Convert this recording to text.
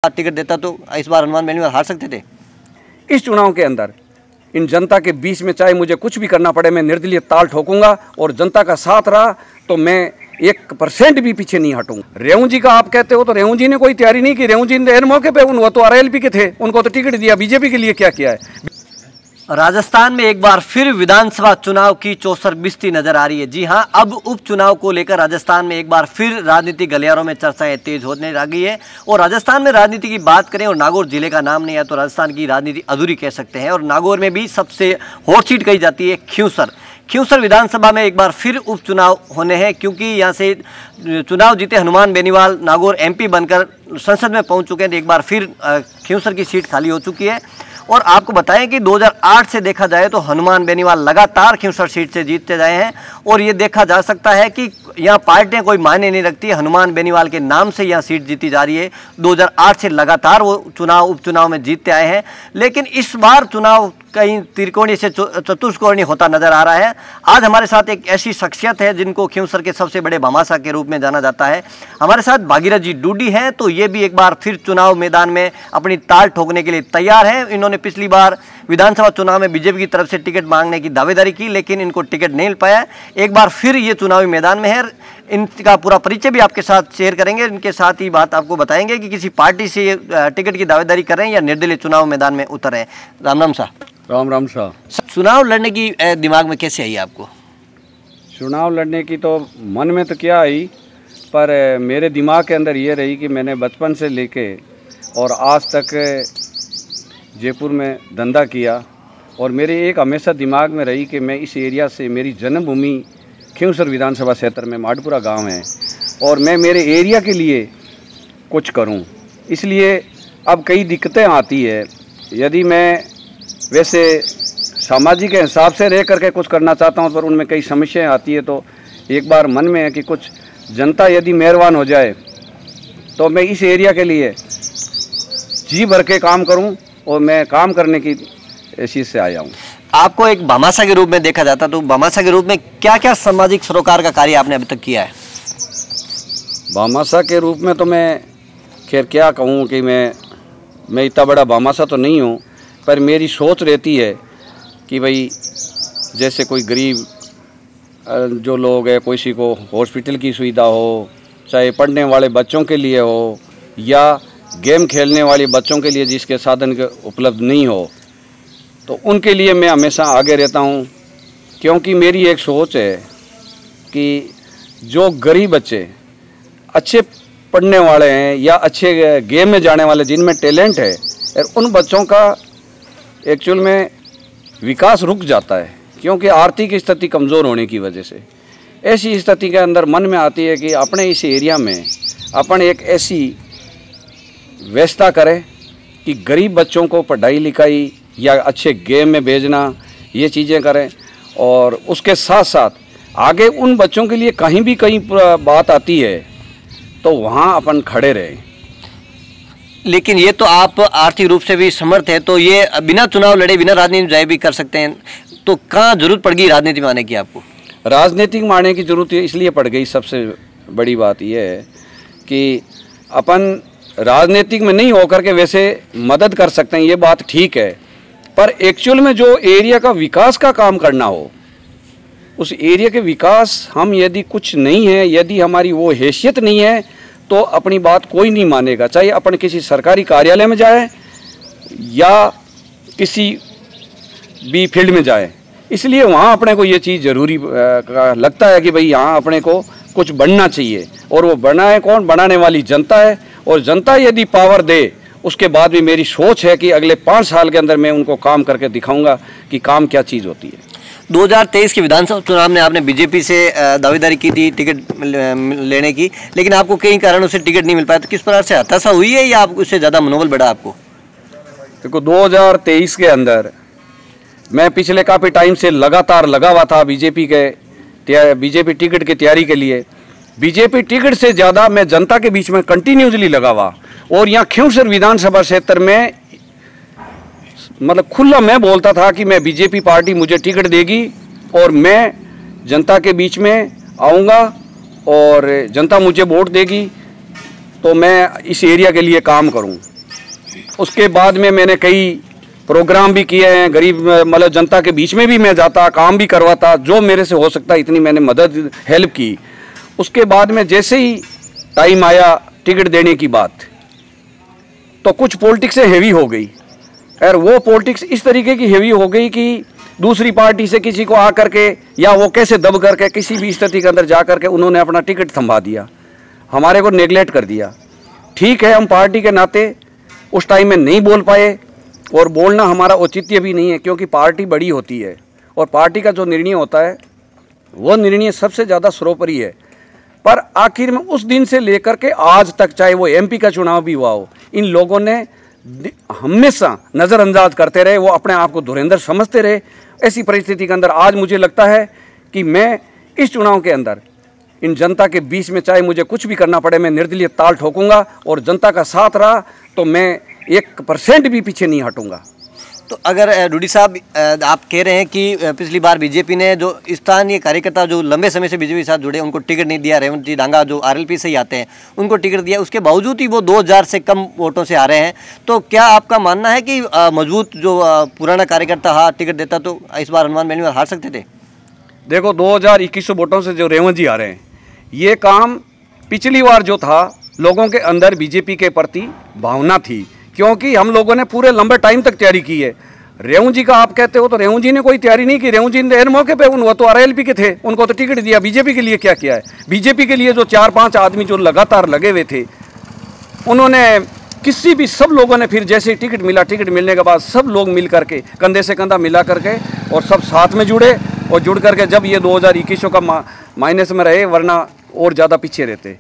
Ticket देता तो इस बार हनुमान बेनीवाल हार सकते थे। इस चुनाव के अंदर इन जनता के बीच में चाहे मुझे कुछ भी करना पड़े, मैं निर्दलीय ताल ठोकूंगा और जनता का साथ रहा तो मैं 1% भी पीछे नहीं हटूंगा। रेवू जी का आप कहते हो तो रेवू जी ने कोई तैयारी नहीं की। रेवू जी ने मौके पे वो तो RLP के थे, उनको तो टिकट दिया। बीजेपी के लिए क्या किया है। राजस्थान में एक बार फिर विधानसभा चुनाव की चौसर बिस्ती नजर आ रही है। जी हां, अब उपचुनाव को लेकर राजस्थान में एक बार फिर राजनीतिक गलियारों में चर्चाएं तेज होने लगी है। और राजस्थान में राजनीति की बात करें और नागौर जिले का नाम नहीं है तो राजस्थान की राजनीति अधूरी कह सकते हैं। और नागौर में भी सबसे हॉट सीट कही जाती है खींवसर विधानसभा में एक बार फिर उपचुनाव होने हैं, क्योंकि यहाँ से चुनाव जीते हनुमान बेनीवाल नागौर MP बनकर संसद में पहुँच चुके हैं। एक बार फिर खींवसर की सीट खाली हो चुकी है। और आपको बताएं कि 2008 से देखा जाए तो हनुमान बेनीवाल लगातार खींवसर सीट से जीतते जाए हैं। और ये देखा जा सकता है कि यहाँ पार्टियां कोई मायने नहीं रखती, हनुमान बेनीवाल के नाम से यहाँ सीट जीती जा रही है। 2008 से लगातार वो उपचुनाव में जीतते आए हैं, लेकिन इस बार चुनाव कहीं त्रिकोणीय से चतुष्कोणीय होता नजर आ रहा है। आज हमारे साथ एक ऐसी शख्सियत है जिनको खींवसर के सबसे बड़े भामाशाह के रूप में जाना जाता है। हमारे साथ भागीरथ जी डूडी हैं, तो ये भी एक बार फिर चुनाव मैदान में अपनी ताल ठोकने के लिए तैयार हैं। इन्होंने पिछली बार विधानसभा चुनाव में बीजेपी की तरफ से टिकट मांगने की दावेदारी की, लेकिन इनको टिकट नहीं मिल पाया। एक बार फिर ये चुनावी मैदान में है। इनका पूरा परिचय भी आपके साथ शेयर करेंगे। इनके साथ ही बात आपको बताएंगे कि किसी पार्टी से टिकट की दावेदारी कर रहे हैं या निर्दलीय चुनाव मैदान में उतर रहे हैं। राम राम साहब। राम राम साहब। चुनाव लड़ने की दिमाग में कैसे आई आपको? चुनाव लड़ने की तो मन में तो क्या आई, पर मेरे दिमाग के अंदर ये रही कि मैंने बचपन से लेके और आज तक जयपुर में धंधा किया और मेरे एक हमेशा दिमाग में रही कि मैं इस एरिया से, मेरी जन्मभूमि खींवसर विधानसभा क्षेत्र में माडपुरा गांव है और मैं मेरे एरिया के लिए कुछ करूं। इसलिए अब कई दिक्कतें आती है। यदि मैं वैसे सामाजिक के हिसाब से रह करके कुछ करना चाहता हूं, पर उनमें कई समस्याएं आती है। तो एक बार मन में है कि कुछ जनता यदि मेहरबान हो जाए तो मैं इस एरिया के लिए जी भर के काम करूं और मैं काम करने की चीज़ से आया हूं। आपको एक भामाशाह के रूप में देखा जाता, तो भामाशाह के रूप में क्या क्या सामाजिक सरोकार का कार्य आपने अभी तक किया है? भामाशाह के रूप में तो मैं खैर क्या कहूँ कि मैं इतना बड़ा भामाशाह तो नहीं हूँ, पर मेरी सोच रहती है कि भाई जैसे कोई गरीब जो लोग हैं, किसी को हॉस्पिटल की सुविधा हो, चाहे पढ़ने वाले बच्चों के लिए हो या गेम खेलने वाले बच्चों के लिए जिसके साधन के उपलब्ध नहीं हो, तो उनके लिए मैं हमेशा आगे रहता हूँ। क्योंकि मेरी एक सोच है कि जो गरीब बच्चे अच्छे पढ़ने वाले हैं या अच्छे गेम में जाने वाले जिनमें टैलेंट है, और उन बच्चों का एक्चुअल में विकास रुक जाता है क्योंकि आर्थिक स्थिति कमज़ोर होने की वजह से। ऐसी स्थिति के अंदर मन में आती है कि अपने इस एरिया में अपन एक ऐसी व्यवस्था करें कि गरीब बच्चों को पढ़ाई लिखाई या अच्छे गेम में भेजना, ये चीज़ें करें। और उसके साथ साथ आगे उन बच्चों के लिए कहीं भी कहीं बात आती है तो वहाँ अपन खड़े रहें। लेकिन ये तो आप आर्थिक रूप से भी समर्थ है, तो ये बिना चुनाव लड़े बिना राजनीति में जाए भी कर सकते हैं, तो कहाँ जरूरत पड़ गई राजनीति में आने की आपको? राजनीतिक में आने की जरूरत इसलिए पड़ गई, सबसे बड़ी बात यह है कि अपन राजनीतिक में नहीं होकर के वैसे मदद कर सकते हैं, ये बात ठीक है, पर एक्चुअल में जो एरिया का विकास का काम करना हो, उस एरिया के विकास हम यदि कुछ नहीं है, यदि हमारी वो हैसियत नहीं है, तो अपनी बात कोई नहीं मानेगा। चाहे अपन किसी सरकारी कार्यालय में जाए या किसी भी फील्ड में जाए। इसलिए वहाँ अपने को ये चीज़ ज़रूरी लगता है कि भाई यहाँ अपने को कुछ बनना चाहिए, और वो बनाए कौन? बनाने वाली जनता है। और जनता यदि पावर दे, उसके बाद भी मेरी सोच है कि अगले 5 साल के अंदर मैं उनको काम करके दिखाऊंगा कि काम क्या चीज़ होती है। 2023 के विधानसभा चुनाव में आपने बीजेपी से दावेदारी की थी टिकट लेने की, लेकिन आपको कई कारणों से टिकट नहीं मिल पाया, तो किस प्रकार से हताशा हुई है या आपको उससे ज़्यादा मनोबल बढ़ा आपको? देखो 2023 के अंदर मैं पिछले काफ़ी टाइम से लगातार लगा हुआ था बीजेपी टिकट की तैयारी के लिए। बीजेपी टिकट से ज़्यादा मैं जनता के बीच में कंटिन्यूसली लगा हुआ, और यहाँ खींवसर विधानसभा क्षेत्र में मतलब खुला मैं बोलता था कि मैं बीजेपी पार्टी मुझे टिकट देगी और मैं जनता के बीच में आऊँगा और जनता मुझे वोट देगी। तो मैं इस एरिया के लिए काम करूं। उसके बाद में मैंने कई प्रोग्राम भी किए हैं, गरीब मतलब जनता के बीच में भी मैं जाता, काम भी करवाता, जो मेरे से हो सकता इतनी मैंने मदद हेल्प की। उसके बाद में जैसे ही टाइम आया टिकट देने की बात, तो कुछ पॉलिटिक्स से हेवी हो गई, और वो पॉलिटिक्स इस तरीके की हेवी हो गई कि दूसरी पार्टी से किसी को आकर के या वो कैसे दब करके किसी भी स्थिति के अंदर जा करके उन्होंने अपना टिकट थंभा दिया, हमारे को नेगलेक्ट कर दिया। ठीक है, हम पार्टी के नाते उस टाइम में नहीं बोल पाए, और बोलना हमारा औचित्य भी नहीं है, क्योंकि पार्टी बड़ी होती है और पार्टी का जो निर्णय होता है वो निर्णय सबसे ज़्यादा सर्वोपरि है। पर आखिर में उस दिन से लेकर के आज तक, चाहे वो एमपी का चुनाव भी हुआ हो, इन लोगों ने हमेशा नज़रअंदाज करते रहे, वो अपने आप को धुरंधर समझते रहे। ऐसी परिस्थिति के अंदर आज मुझे लगता है कि मैं इस चुनाव के अंदर इन जनता के बीच में चाहे मुझे कुछ भी करना पड़े, मैं निर्दलीय ताल ठोकूंगा, और जनता का साथ रहा तो मैं 1% भी पीछे नहीं हटूंगा। तो अगर डूडी साहब आप कह रहे हैं कि पिछली बार बीजेपी ने जो स्थानीय कार्यकर्ता जो लंबे समय से बीजेपी के साथ जुड़े उनको टिकट नहीं दिया, रेवंत जी डांगा जो आरएलपी से ही आते हैं उनको टिकट दिया, उसके बावजूद ही वो 2000 से कम वोटों से आ रहे हैं, तो क्या आपका मानना है कि मजबूत जो पुराना कार्यकर्ता टिकट देता तो इस बार हनुमान महल में हार सकते थे? देखो, 2021 वोटों से जो रेवंत जी आ रहे हैं, ये काम पिछली बार जो था, लोगों के अंदर बीजेपी के प्रति भावना थी, क्योंकि हम लोगों ने पूरे लंबे टाइम तक तैयारी की है। रेवंत जी का आप कहते हो तो रेवंत जी ने कोई तैयारी नहीं की। रेवंत जी ने इन मौके पे वो तो आरएलपी के थे, उनको तो टिकट दिया। बीजेपी के लिए क्या किया है? बीजेपी के लिए जो 4-5 आदमी जो लगातार लगे हुए थे, उन्होंने किसी भी, सब लोगों ने फिर जैसे टिकट मिला, टिकट मिलने के बाद सब लोग मिल करके कंधे से कंधा मिला करके और सब साथ में जुड़े, और जुड़ करके जब ये 2021 का माइनस में रहे, वरना और ज़्यादा पीछे रहते।